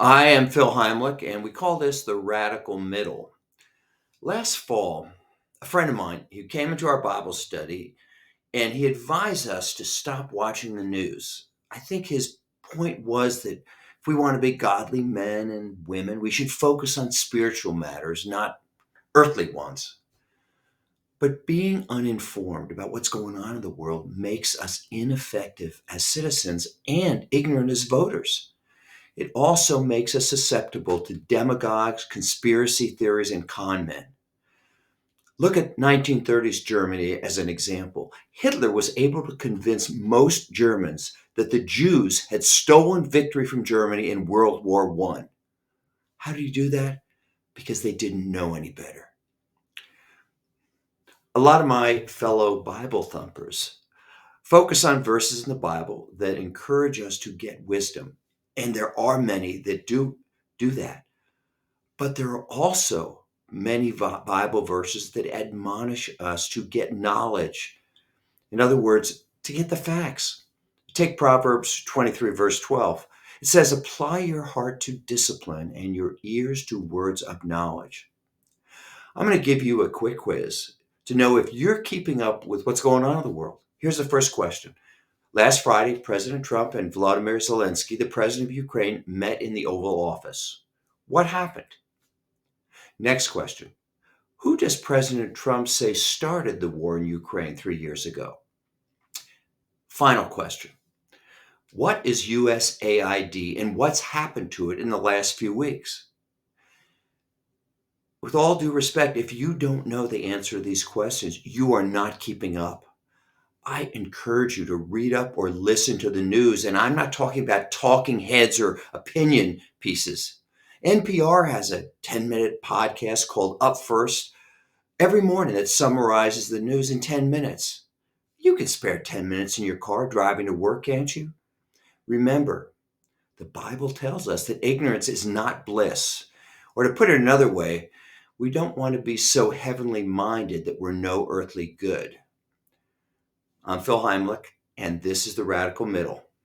I am Phil Heimlich, and we call this the radical middle. Last fall, a friend of mine who came into our Bible study and he advised us to stop watching the news. I think his point was that if we want to be godly men and women, we should focus on spiritual matters, not earthly ones. But being uninformed about what's going on in the world makes us ineffective as citizens and ignorant as voters. It also makes us susceptible to demagogues, conspiracy theories, and con men. Look at 1930s Germany as an example. Hitler was able to convince most Germans that the Jews had stolen victory from Germany in World War I. How did he do that? Because they didn't know any better. A lot of my fellow Bible thumpers focus on verses in the Bible that encourage us to get wisdom. And there are many that do that. But there are also many Bible verses that admonish us to get knowledge. In other words, to get the facts. Take Proverbs 23, verse 12. It says, apply your heart to discipline and your ears to words of knowledge. I'm going to give you a quick quiz to know if you're keeping up with what's going on in the world. Here's the first question. Last Friday, President Trump and Volodymyr Zelensky, the president of Ukraine, met in the Oval Office. What happened? Next question. Who does President Trump say started the war in Ukraine 3 years ago? Final question. What is USAID and what's happened to it in the last few weeks? With all due respect, if you don't know the answer to these questions, you are not keeping up. I encourage you to read up or listen to the news, and I'm not talking about talking heads or opinion pieces. NPR has a 10-minute podcast called Up First every morning that summarizes the news in 10 minutes. You can spare 10 minutes in your car driving to work, can't you? Remember, the Bible tells us that ignorance is not bliss. Or to put it another way, we don't want to be so heavenly minded that we're no earthly good. I'm Phil Heimlich, and this is The Radical Middle.